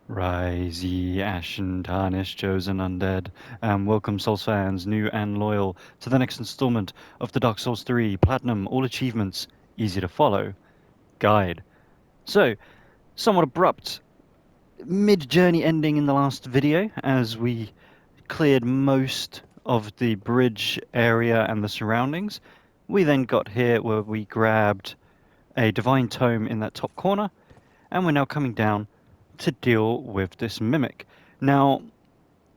Rise ye, ashen, tarnished, chosen undead, and welcome Souls fans, new and loyal, to the next installment of the Dark Souls 3 Platinum, all achievements, easy to follow, guide. So, somewhat abrupt mid-journey ending in the last video, as we cleared most of the bridge area and the surroundings. We then got here where we grabbed a Divine Tome in that top corner, and we're now coming down to deal with this mimic. Now,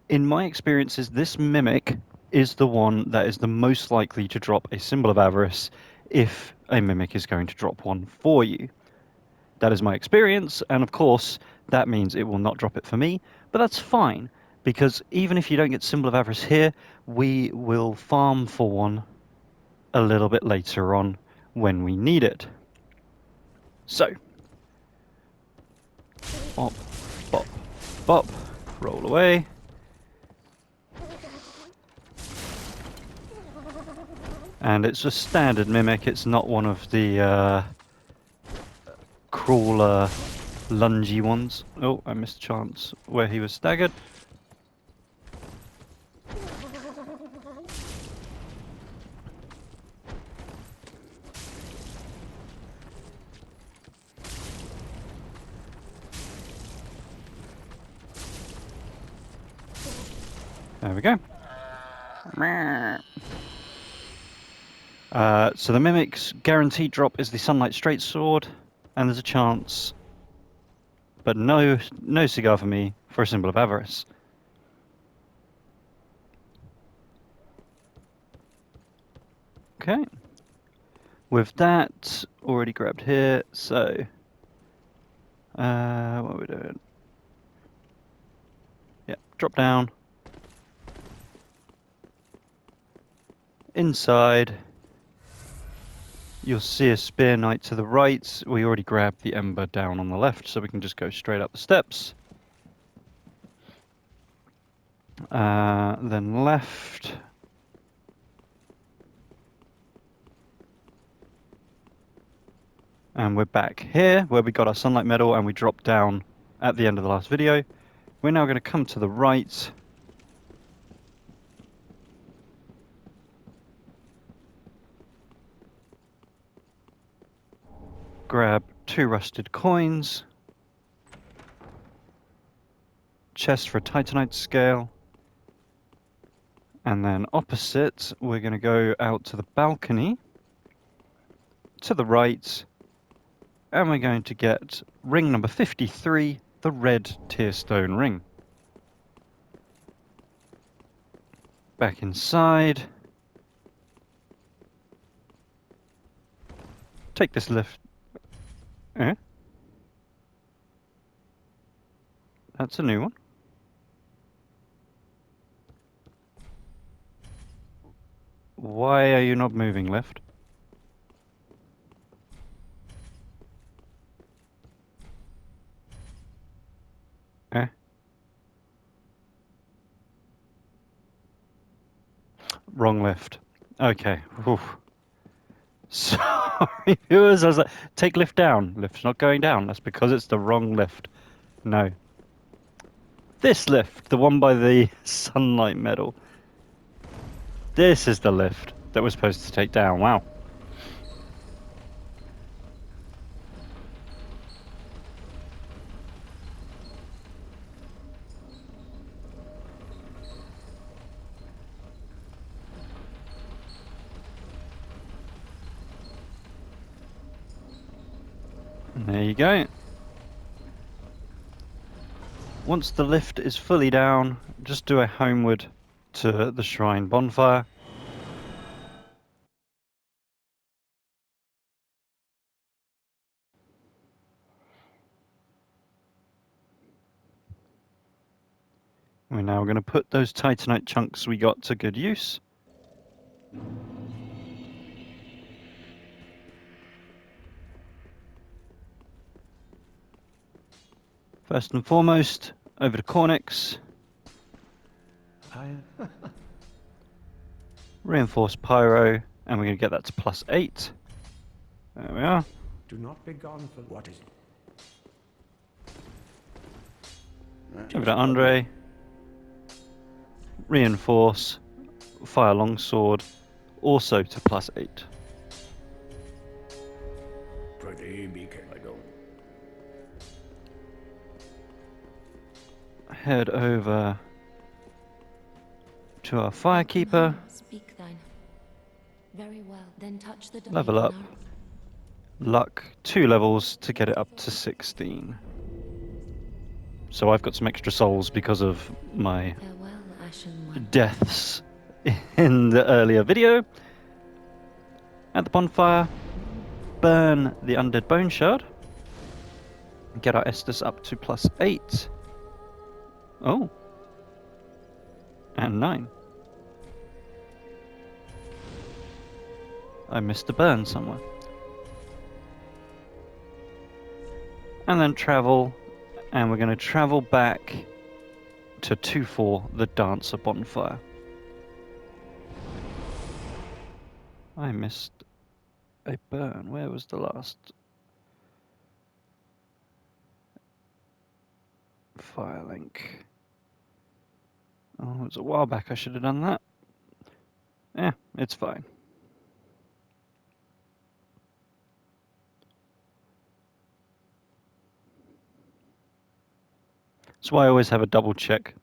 in my experiences, this mimic is the one that is the most likely to drop a symbol of avarice if a mimic is going to drop one for you. That is my experience, and of course, that means it will not drop it for me, but that's fine, because even if you don't get symbol of avarice here, we will farm for one a little bit later on when we need it. So, bop, bop, bop, roll away. And it's a standard mimic, it's not one of the crawler, lungy ones. Oh, I missed a chance where he was staggered. There we go. So the mimic's guaranteed drop is the Sunlight Straight Sword, and there's a chance, but no cigar for me, for a symbol of avarice. Okay. With that already grabbed here, so what are we doing? Yeah, drop down. Inside. You'll see a Spear Knight to the right. We already grabbed the Ember down on the left, so we can just go straight up the steps. Then left. And we're back here, where we got our Sunlight Medal, and we dropped down at the end of the last video. We're now going to come to the right. Grab 2 rusted coins. Chest for a Titanite scale. And then opposite, we're going to go out to the balcony. To the right. And we're going to get ring number 53, the red Tearstone ring. Back inside. Take this lift. That's a new one. Why are you not moving, lift? Wrong lift. Okay. Oof. Sorry, viewers. I was like, take lift down. Lift's not going down. That's because it's the wrong lift. No. This lift, the one by the Sunlight Medal. This is the lift that we're supposed to take down. Wow. There you go. Once the lift is fully down, just do a homeward to the shrine bonfire. We're now going to put those Titanite chunks we got to good use. First and foremost, over to Cornix. Reinforce Pyro, and we're going to get that to +8. There we are. Do not be gone for what is. Jump to Andre. Reinforce. Fire longsword. Also to +8. Head over to our firekeeper. Speak thine. Very well. Then touch the Level up. Luck 2 levels to get it up to 16. So I've got some extra souls because of my deaths in the earlier video. At the bonfire, burn the undead bone shard. Get our Estus up to +8. Oh. And 9. I missed a burn somewhere. And then travel, and we're going to travel back to 2-4, the Dancer Bonfire. I missed a burn. Where was the last fire link? Oh, it was a while back. I should have done that. Yeah, it's fine. That's why I always have a double check.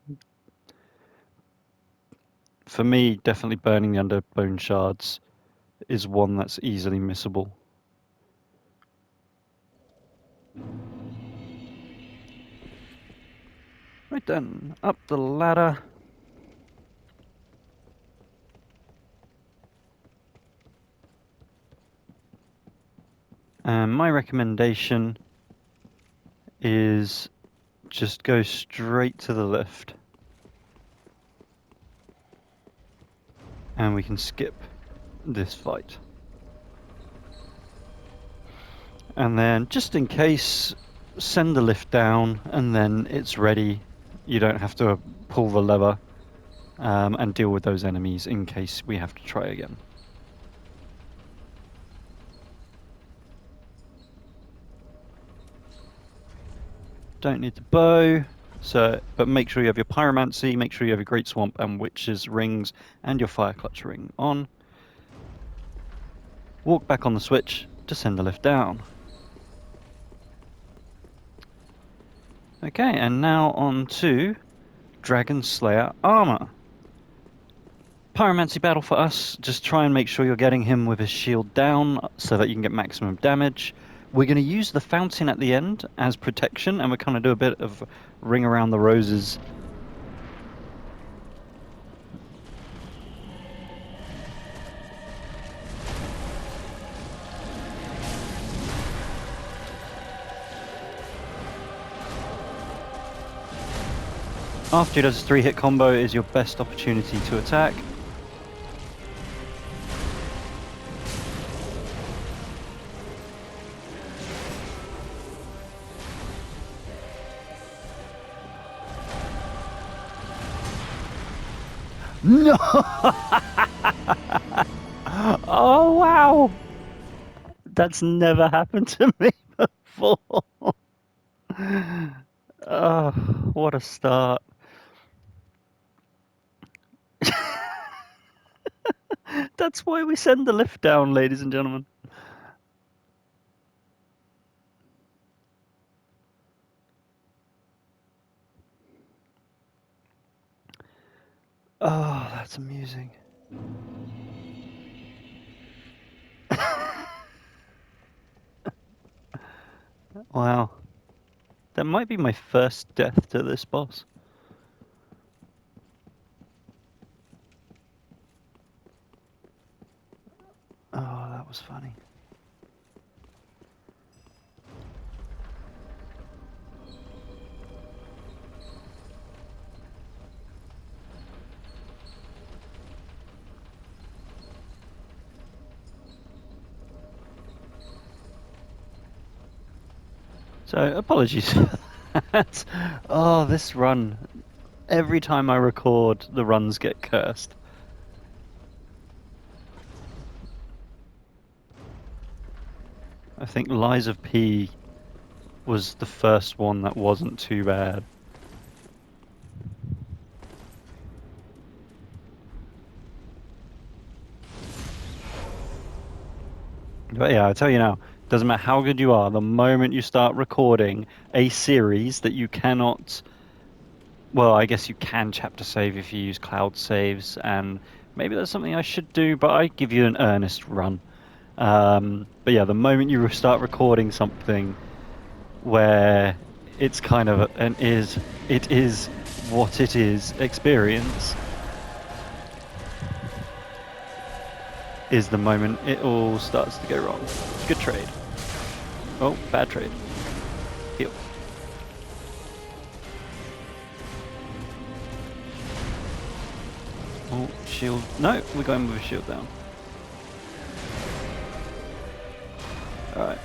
For me, definitely burning the under bone shards is one that's easily missable. Right then, up the ladder. And my recommendation is just go straight to the lift. And we can skip this fight. And then, just in case, send the lift down and then it's ready. You don't have to pull the lever and deal with those enemies in case we have to try again. Don't need the bow, but make sure you have your Pyromancy, make sure you have your Great Swamp and Witch's Rings and your Fire Clutch Ring on. Walk back on the switch to send the lift down. Okay, and now on to Dragonslayer Armour. Pyromancy battle for us, just try and make sure you're getting him with his shield down so that you can get maximum damage. We're going to use the fountain at the end as protection, and we're going to do a bit of ring around the roses. After he does a 3-hit combo is your best opportunity to attack. No! Oh wow! That's never happened to me before. Oh, what a start. That's why we send the lift down, ladies and gentlemen. Oh, that's amusing. Wow. That might be my first death to this boss. Oh, that was funny. So, apologies for that. Oh, this run. Every time I record, the runs get cursed. I think Lies of P was the first one that wasn't too bad. But yeah, I tell you now, doesn't matter how good you are, the moment you start recording a series that you cannot, well, I guess you can chapter save if you use cloud saves, and maybe that's something I should do, but I give you an earnest run. But yeah, the moment you start recording something where it's kind of it is what it is experience, is the moment it all starts to go wrong. Good trade. Oh, bad trade. Heal. Oh, shield. No, we're going with a shield down. Alright.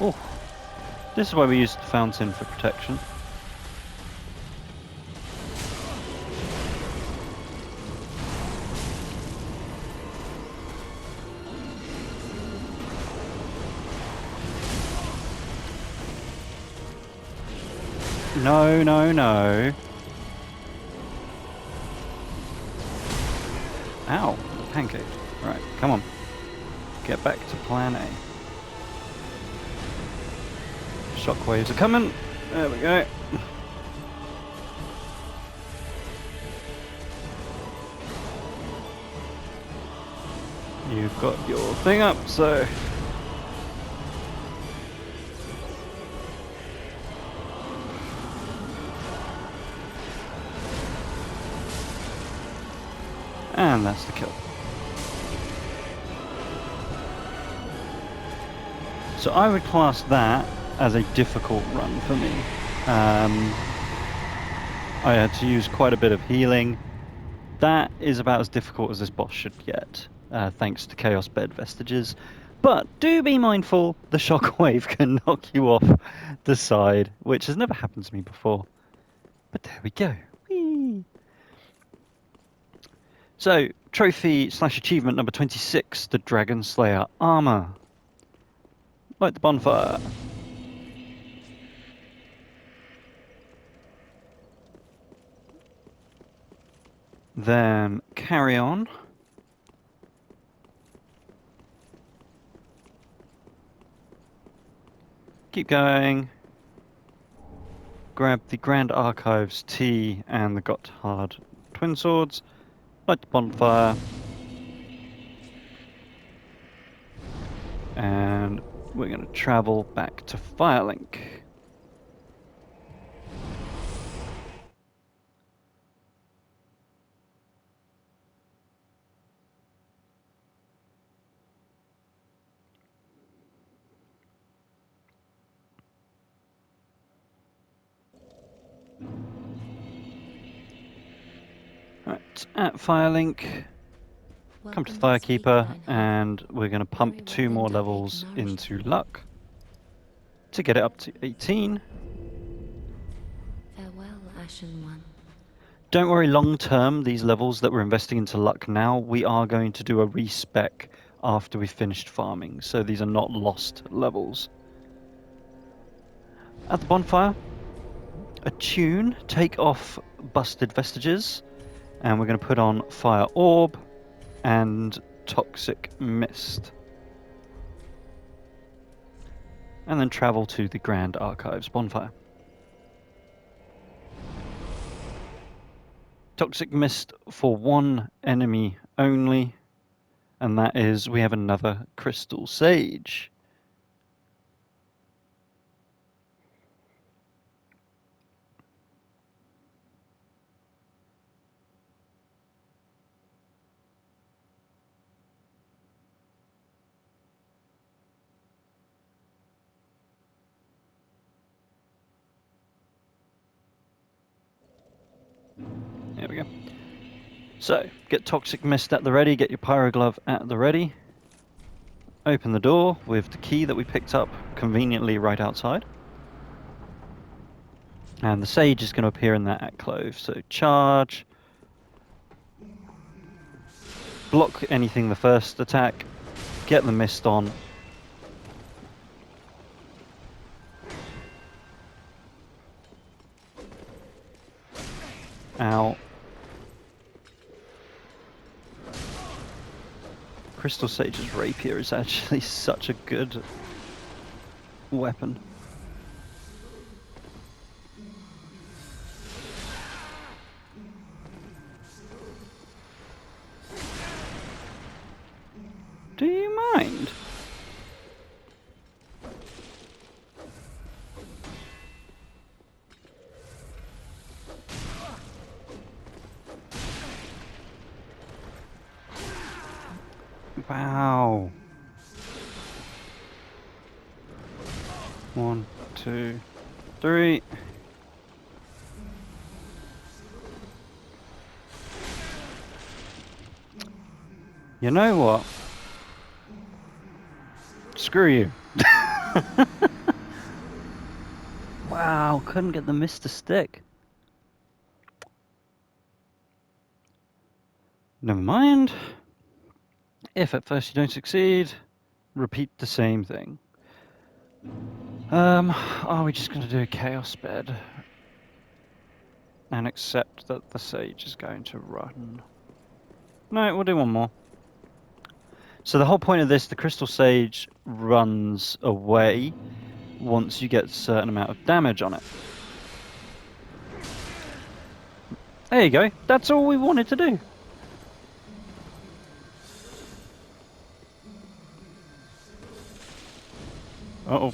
Oh, this is why we used the fountain for protection. No, no, no. Ow, pancake. Right, come on. Get back to plan A. Shockwaves are coming. There we go. You've got your thing up, so... And that's the kill. So I would class that as a difficult run for me. I had to use quite a bit of healing. That is about as difficult as this boss should get, thanks to Chaos Bed Vestiges. But do be mindful, the shockwave can knock you off the side, which has never happened to me before. But there we go. Whee! So, trophy/achievement number 26, the Dragonslayer Armour. Light the bonfire. Then carry on. Keep going. Grab the Grand Archives T and the Gotthard Twin Swords. Light the bonfire. And we're going to travel back to Firelink. Right, at Firelink, come to Welcome sleep, Firekeeper, Reinhardt. and we're going to pump Very well, 2 more then take levels into nourishment. luck to get it up to 18. Farewell, Ashen One. Don't worry, long term, these levels that we're investing into luck now, we are going to do a respec after we've finished farming, so these are not lost levels. At the bonfire, attune, take off busted vestiges, and we're going to put on Fire Orb and Toxic Mist. And then travel to the Grand Archives bonfire. Toxic Mist for 1 enemy only, and that is, we have another Crystal Sage. There we go. So, get Toxic Mist at the ready, get your Pyro Glove at the ready. Open the door with the key that we picked up conveniently right outside. And the Sage is going to appear in that at clove. So charge. Block anything the first attack. Get the mist on. Ow. Crystal Sage's rapier is actually such a good weapon. Do you mind? Wow. 1, 2, 3. You know what? Screw you. Wow, couldn't get the mist to stick. Never mind. If at first you don't succeed, repeat the same thing. Are we just going to do a chaos bed and accept that the sage is going to run? No, we'll do one more. So the whole point of this, the crystal sage runs away once you get a certain amount of damage on it. There you go. That's all we wanted to do. Uh-oh.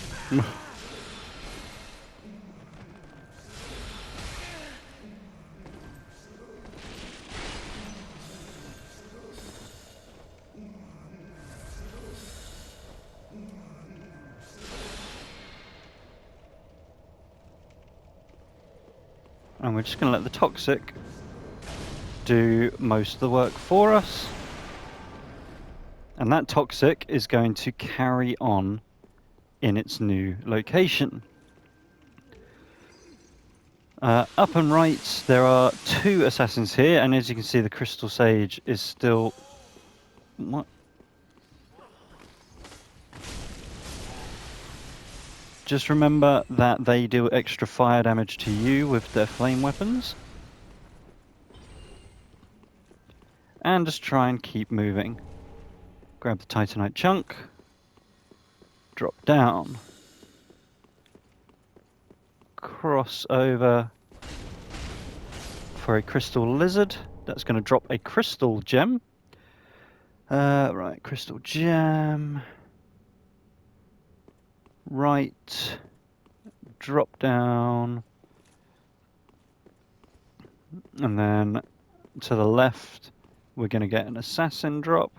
And we're just going to let the toxic do most of the work for us. And that toxic is going to carry on in its new location. Up and right, there are 2 assassins here, and as you can see, the crystal sage is still... What? Just remember that they do extra fire damage to you with their flame weapons. And just try and keep moving. Grab the titanite chunk. Drop down. Cross over for a crystal lizard. That's going to drop a crystal gem. Right, crystal gem. Right. Drop down. And then to the left, we're going to get an assassin drop.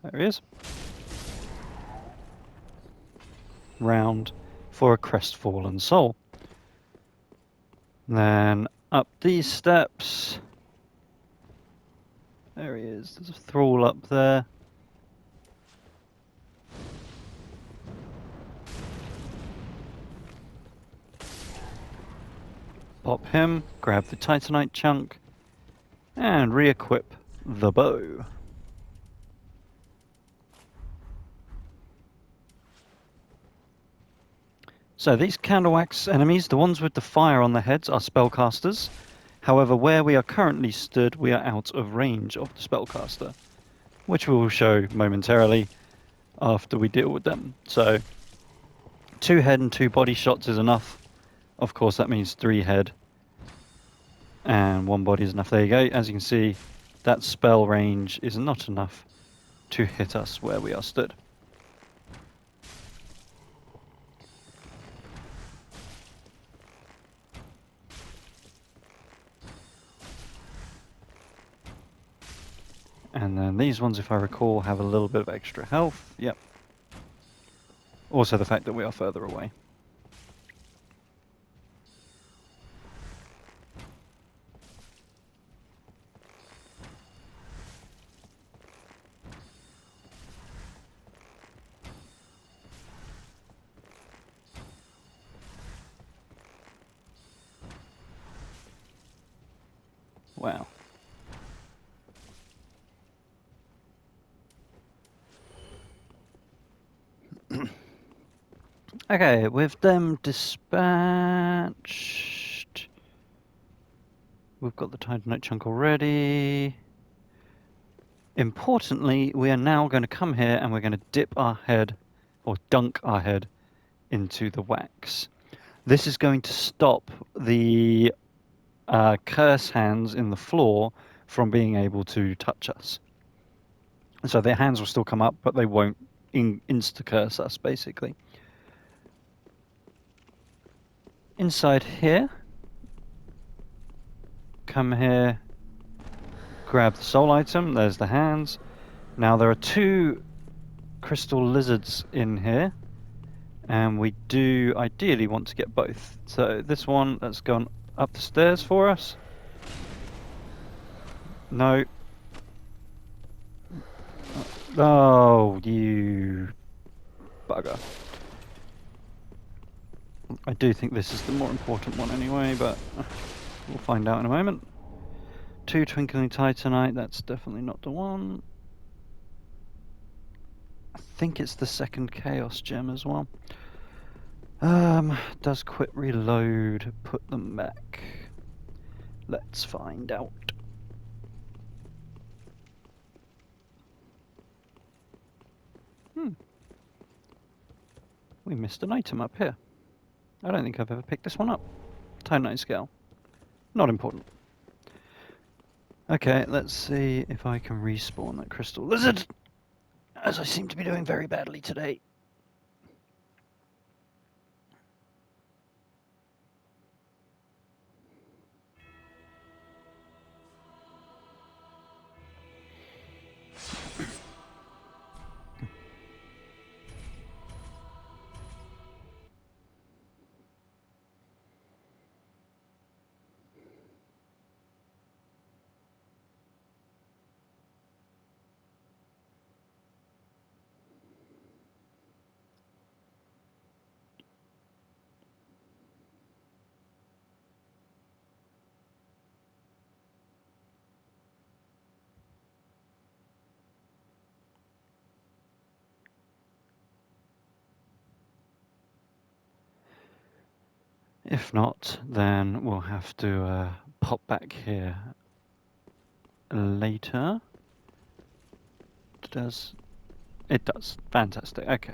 There he is. Round for a crestfallen soul. Then up these steps. There he is. There's a thrall up there. Pop him, grab the titanite chunk, and re-equip the bow. So these candlewax enemies, the ones with the fire on their heads, are spellcasters. However, where we are currently stood, we are out of range of the spellcaster, which we will show momentarily after we deal with them. So 2 head and 2 body shots is enough. Of course, that means 3 head and 1 body is enough. There you go. As you can see, that spell range is not enough to hit us where we are stood. And then these ones, if I recall, have a little bit of extra health. Yep. Also the fact that we are further away. Wow. Okay, with them dispatched, we've got the titanite chunk already. Importantly, we are now going to come here and we're going to dip our head, or dunk our head, into the wax. This is going to stop the curse hands in the floor from being able to touch us. So their hands will still come up, but they won't insta-curse us, basically. Inside here, come here, grab the soul item, there's the hands. Now there are 2 crystal lizards in here, and we do ideally want to get both. So this one that's gone up the stairs for us. No. Oh, you bugger. I do think this is the more important one anyway, but we'll find out in a moment. 2 twinkling titanite, that's definitely not the one. I think it's the second chaos gem as well. Does quit reload put them back? Let's find out. We missed an item up here. I don't think I've ever picked this one up. Titanite scale. Not important. Okay, let's see if I can respawn that crystal lizard, as I seem to be doing very badly today. If not, then we'll have to pop back here later. Does it does. Fantastic. Okay.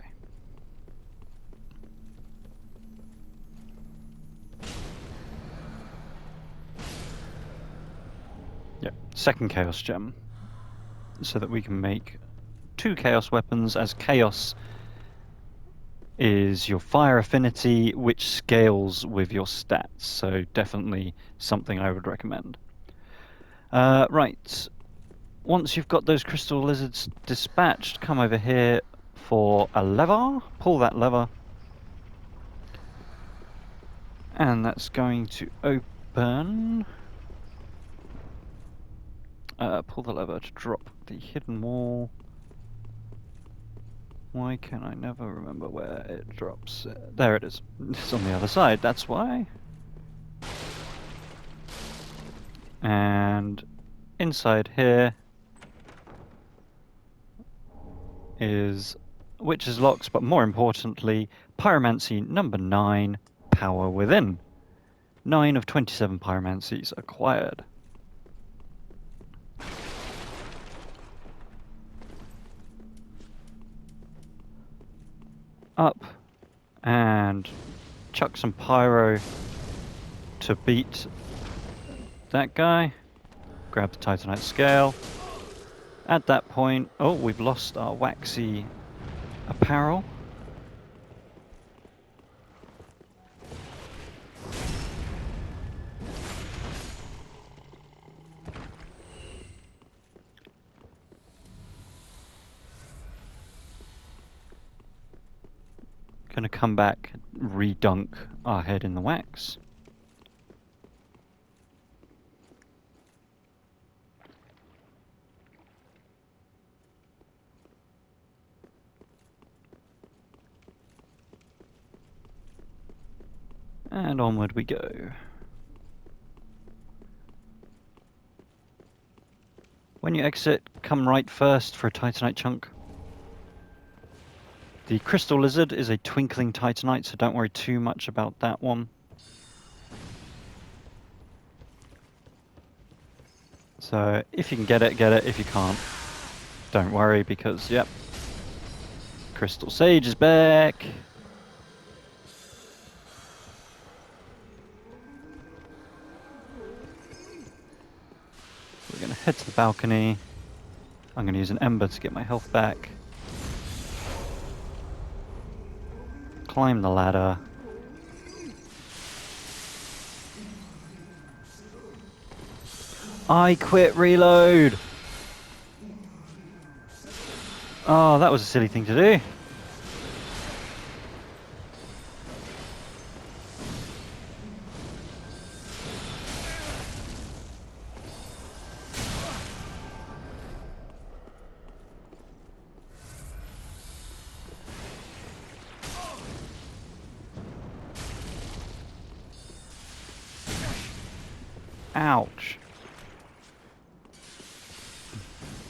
Yep, second chaos gem. So that we can make 2 chaos weapons, as chaos is your fire affinity, which scales with your stats. So definitely something I would recommend. Right. Once you've got those crystal lizards dispatched, come over here for a lever. Pull that lever. And that's going to open. Pull the lever to drop the hidden wall. Why can I never remember where it drops? There it is. It's on the other side, that's why. And inside here is Witch's Locks, but more importantly, Pyromancy number 9, Power Within. 9 of 27 Pyromancies acquired. Up and chuck some pyro to beat that guy. Grab the Titanite scale. At that point, oh, we've lost our waxy apparel. Gonna come back, redunk our head in the wax. And onward we go. When you exit, come right first for a Titanite chunk. The crystal lizard is a twinkling titanite, so don't worry too much about that one. So if you can get it, get it. If you can't, Don't worry, because, yep, Crystal Sage is back. We're going to head to the balcony. I'm going to use an Ember to get my health back. Climb the ladder. I quit reload! Oh, that was a silly thing to do. Ouch.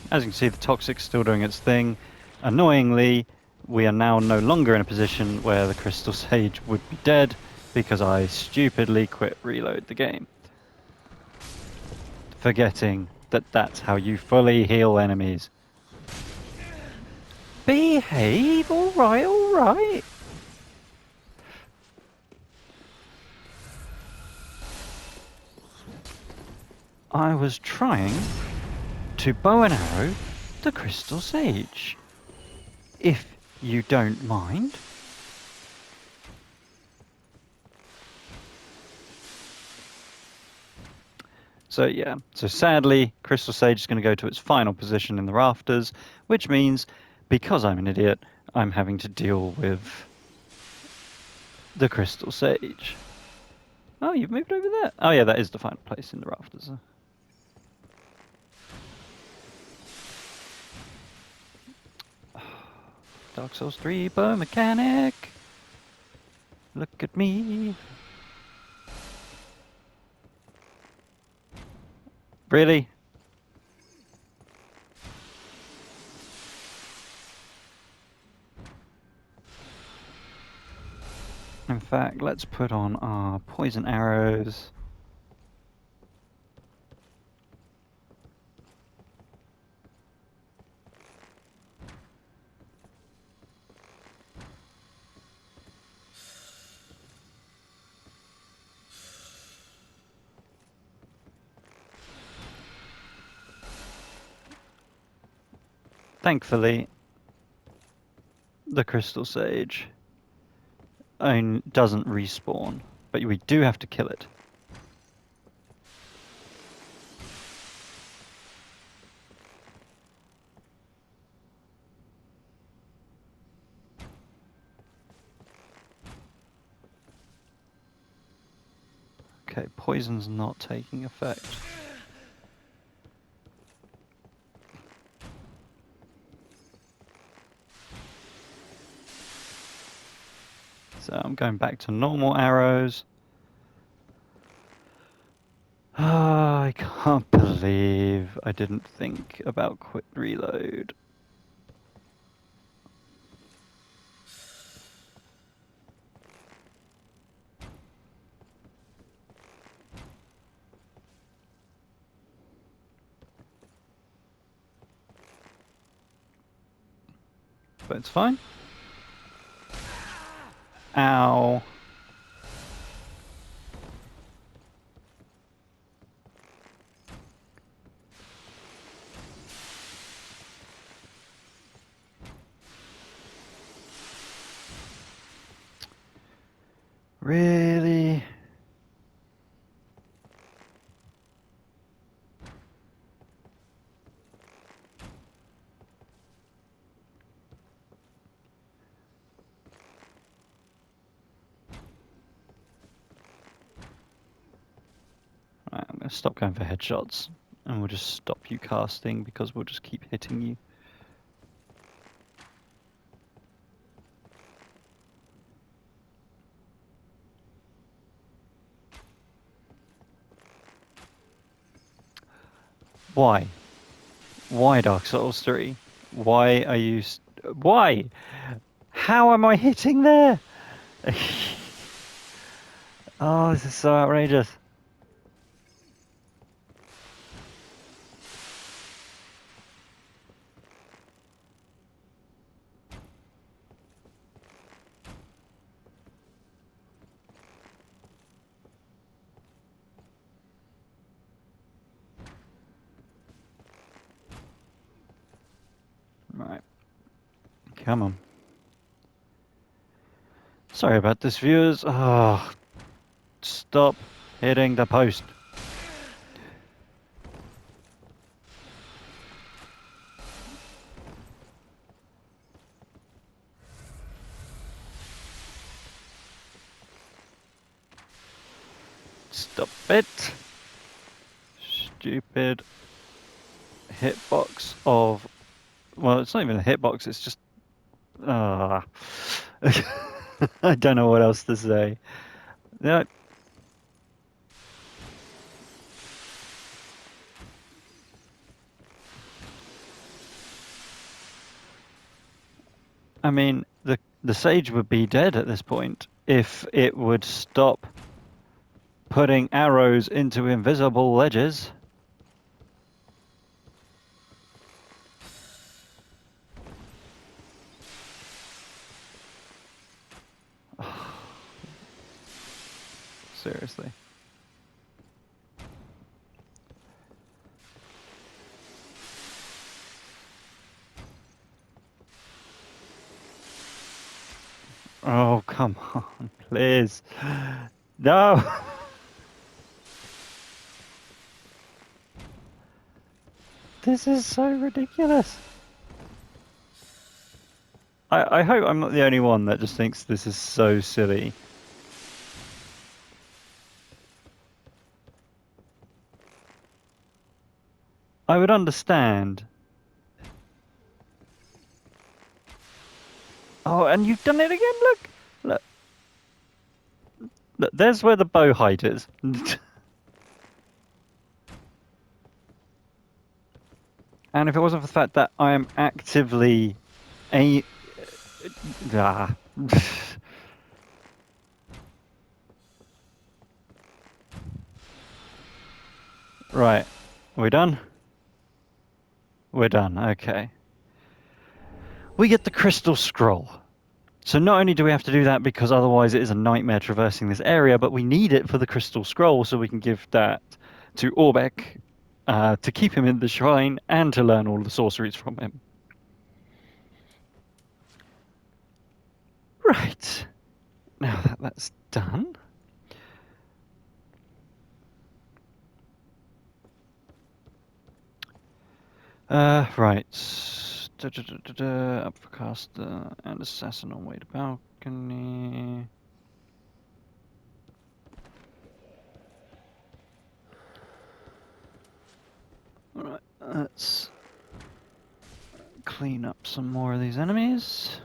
As you can see, the Toxic's still doing its thing. Annoyingly, we are now no longer in a position where the Crystal Sage would be dead because I stupidly quit reload the game. Forgetting that that's how you fully heal enemies. Behave, alright, alright. I was trying to bow and arrow the Crystal Sage, if you don't mind. So yeah, so sadly, Crystal Sage is going to go to its final position in the rafters, which means, because I'm an idiot, I'm having to deal with the Crystal Sage. Oh, you've moved over there. Oh yeah, that is the final place in the rafters. Dark Souls 3 bow mechanic. Look at me. Really? In fact, let's put on our poison arrows. Thankfully, the Crystal Sage doesn't respawn, but we do have to kill it. Okay, poison's not taking effect. So I'm going back to normal arrows. Ah, I can't believe I didn't think about quick reload. But it's fine. Ow. Really? Right, I'm going to stop going for headshots, and we'll just stop you casting because we'll just keep hitting you. Why? Why Dark Souls 3? Why are you... Why? How am I hitting there? Oh, this is so outrageous. Right. Come on. Sorry about this, viewers. Oh, stop hitting the post. Stop it. Stupid hitbox of... Well, it's not even a hitbox, it's just... I don't know what else to say. Yeah. I mean, the sage would be dead at this point if it would stop putting arrows into invisible ledges. Seriously. Oh, come on, please. No! This is so ridiculous. I hope I'm not the only one that just thinks this is so silly. I would understand. Oh, and you've done it again, look! Look, look, there's where the bow height is. And if it wasn't for the fact that I am actively ah. Right, are we done? We're done, okay. We get the crystal scroll. So not only do we have to do that because otherwise it is a nightmare traversing this area, but we need it for the crystal scroll so we can give that to Orbeck to keep him in the shrine and to learn all the sorceries from him. Right. Now that that's done. Right. Up for caster and assassin on way to balcony. Alright, let's clean up some more of these enemies.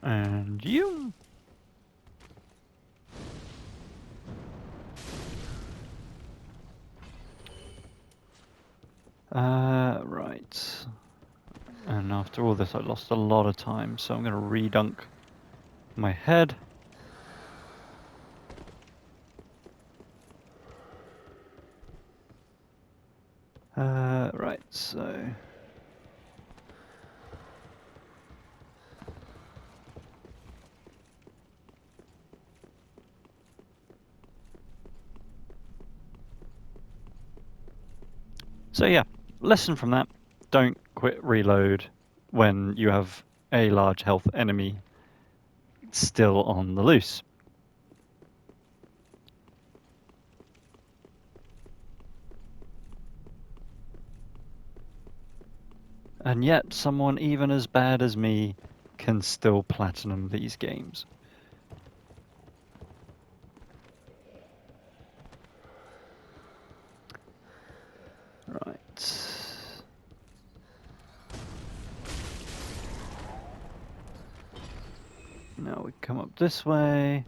And you. Right. And after all this, I lost a lot of time, so I'm going to re-dunk my head. Right, so... So yeah, lesson from that, don't quit reload when you have a large health enemy still on the loose. And yet, someone even as bad as me can still platinum these games. Right. Now we come up this way.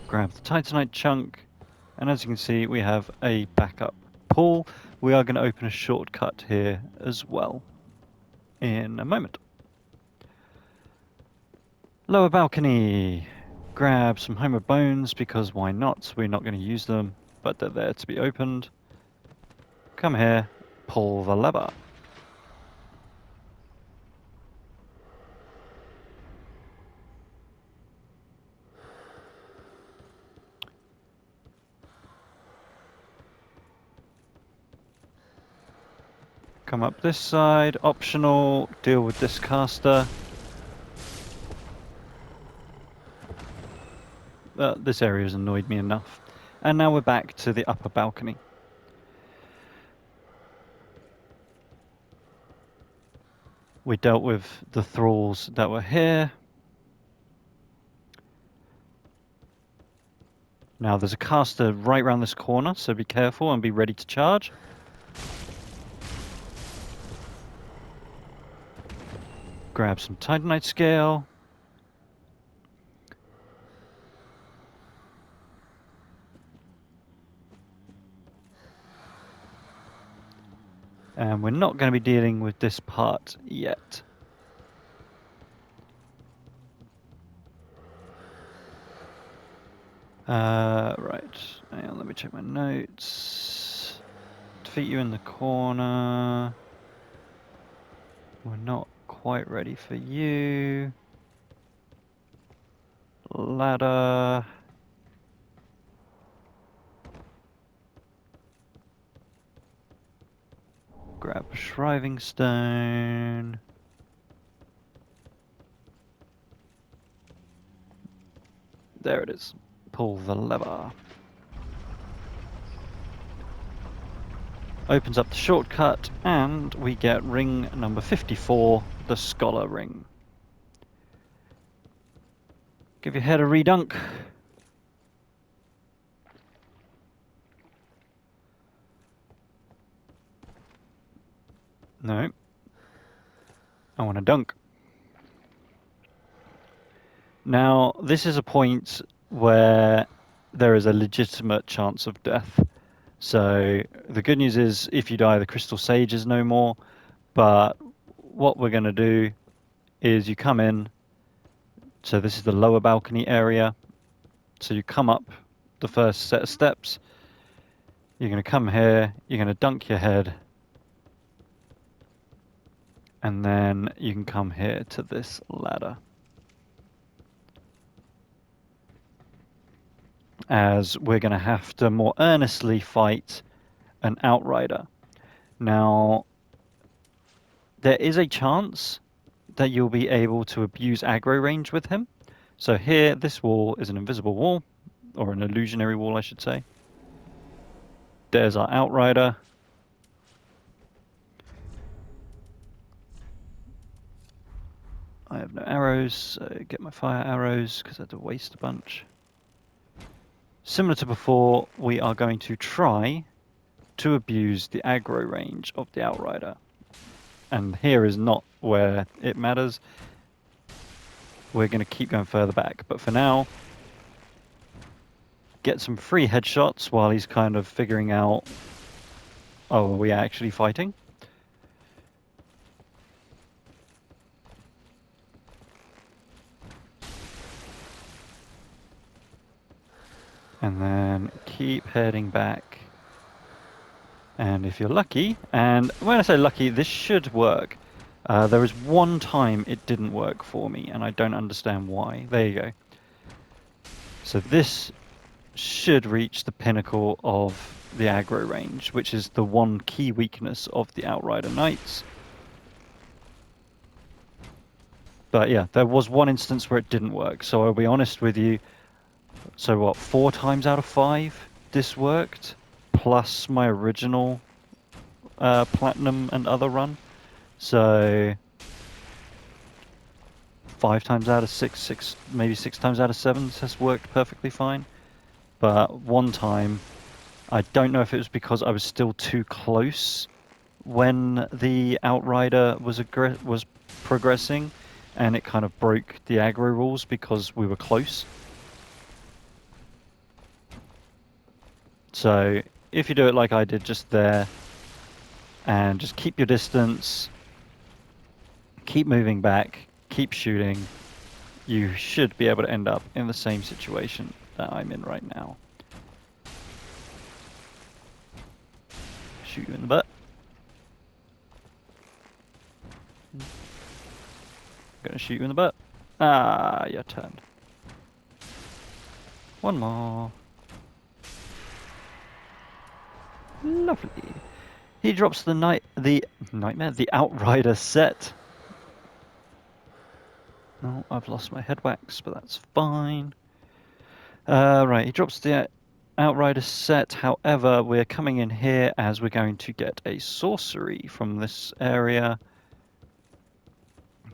Grab the Titanite chunk. And as you can see, we have a backup pool. We are going to open a shortcut here as well in a moment. Lower balcony. Grab some homeward bones because why not? We're not going to use them, but they're there to be opened. Come here, pull the lever. Come up this side, optional, deal with this caster. This area has annoyed me enough. And now we're back to the upper balcony. We dealt with the thralls that were here. Now there's a caster right around this corner, so be careful and be ready to charge. Grab some Titanite scale. And we're not going to be dealing with this part yet. Right. Hang on, let me check my notes. Defeat you in the corner. We're not quite ready for you. Ladder. Grab a shriving stone. There it is. Pull the lever. Opens up the shortcut, and we get ring number 54, the Scholar Ring. Give your head a redunk. No. I want to dunk. Now, this is a point where there is a legitimate chance of death. So the good news is if you die, the Crystal Sage is no more. But what we're going to do is you come in. So this is the lower balcony area. So you come up the first set of steps. You're going to come here. You're going to dunk your head. And then you can come here to this ladder. As we're going to have to more earnestly fight an Outrider. Now, there is a chance that you'll be able to abuse aggro range with him. So here, this wall is an invisible wall, or an illusionary wall, I should say. There's our Outrider. I have no arrows, so get my fire arrows, because I had to waste a bunch. Similar to before, we are going to try to abuse the aggro range of the Outrider. And here is not where it matters. We're going to keep going further back. But for now, get some free headshots while he's kind of figuring out, oh, are we actually fighting? And then keep heading back. And if you're lucky, and when I say lucky, this should work. There was one time it didn't work for me, and I don't understand why. There you go. So this should reach the pinnacle of the aggro range, which is the one key weakness of the Outrider Knights. But yeah, there was one instance where it didn't work, so I'll be honest with you. So what, 4 times out of 5 this worked, plus my original Platinum and other run. So 5 times out of 6, maybe 6 times out of 7 this has worked perfectly fine. But one time, I don't know if it was because I was still too close when the Outrider was progressing, and it kind of broke the aggro rules because we were close. So if you do it like I did just there, and just keep your distance, keep moving back, keep shooting, you should be able to end up in the same situation that I'm in right now. Shoot you in the butt. Gonna shoot you in the butt. Ah, you're turned. One more. Lovely. He drops the nightmare, the Outrider set. Oh, I've lost my head wax, but that's fine. Right, he drops the Outrider set. However, we're coming in here as we're going to get a sorcery from this area.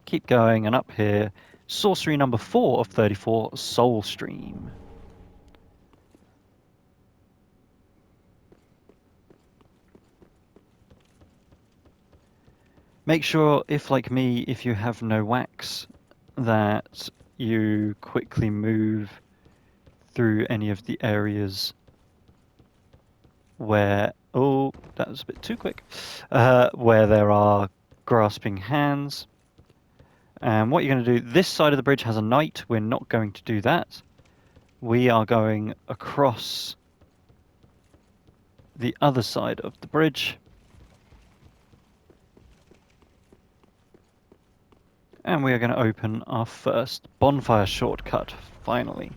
Keep going, and up here, sorcery number 4 of 34, Soul Stream. Make sure, if like me, if you have no wax, that you quickly move through any of the areas where, oh, that was a bit too quick, where there are grasping hands. And what you're going to do, this side of the bridge has a knight. We're not going to do that. We are going across the other side of the bridge. And we are going to open our first bonfire shortcut, finally.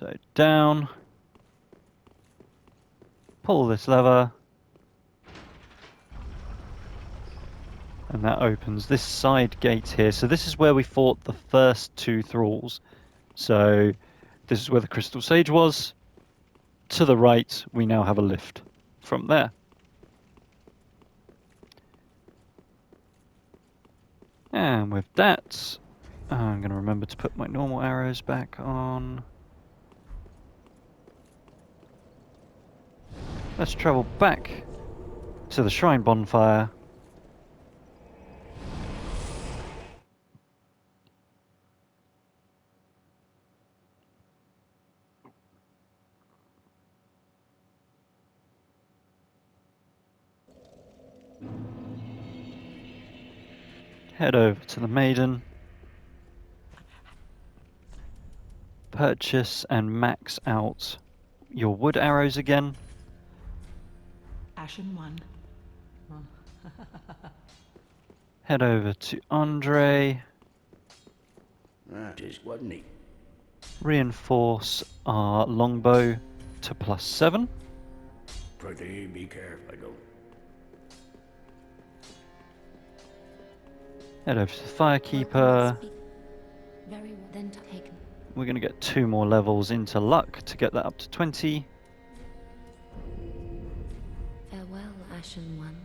So down, pull this lever, and that opens this side gate here. So this is where we fought the first 2 thralls. So this is where the Crystal Sage was. To the right, we now have a lift from there. And with that, I'm going to remember to put my normal arrows back on. Let's travel back to the Shrine Bonfire. Head over to the Maiden. Purchase and max out your wood arrows again. Ashen one. Head over to Andre. That is, wasn't he? Reinforce our longbow to +7. Pretty be careful, I don't. Head over to the Firekeeper. Very well, then taken. We're going to get 2 more levels into luck to get that up to 20. Farewell, Ashen One.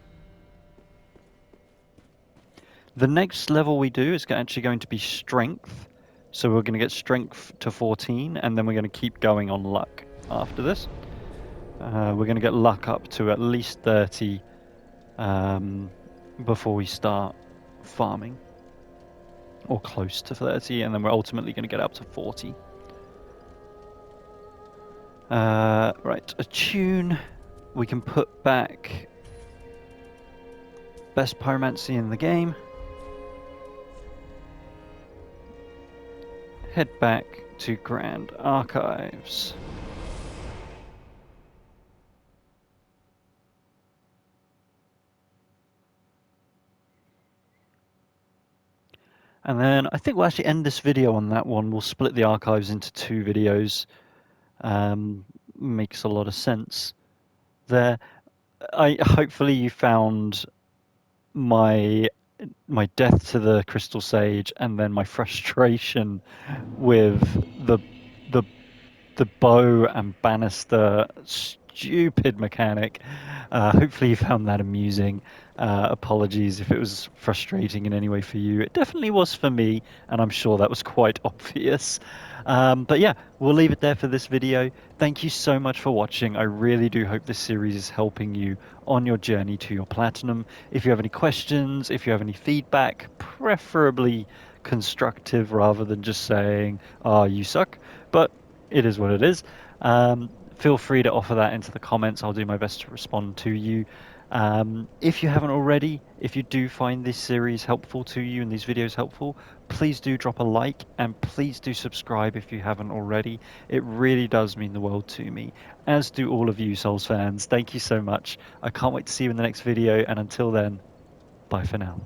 The next level we do is actually going to be strength. So we're going to get strength to 14, and then we're going to keep going on luck after this. We're going to get luck up to at least 30 before we start farming. Or close to 30, and then we're ultimately going to get up to 40. Right, attune. We can put back best pyromancy in the game. Head back to Grand Archives. And then I think we'll actually end this video on that one. We'll split the archives into 2 videos. Makes a lot of sense there. Hopefully you found my death to the Crystal Sage and then my frustration with the bow and banister stupid mechanic. Hopefully you found that amusing. Apologies if it was frustrating in any way for you. It definitely was for me, and I'm sure that was quite obvious. But yeah, we'll leave it there for this video. Thank you so much for watching. I really do hope this series is helping you on your journey to your platinum. If you have any questions, if you have any feedback, preferably constructive rather than just saying, "Oh, you suck," but it is what it is. Feel free to offer that into the comments. I'll do my best to respond to you. If you haven't already, if you do find this series helpful to you and these videos helpful, please do drop a like and please do subscribe if you haven't already. It really does mean the world to me, as do all of you Souls fans. Thank you so much. I can't wait to see you in the next video, and until then, bye for now.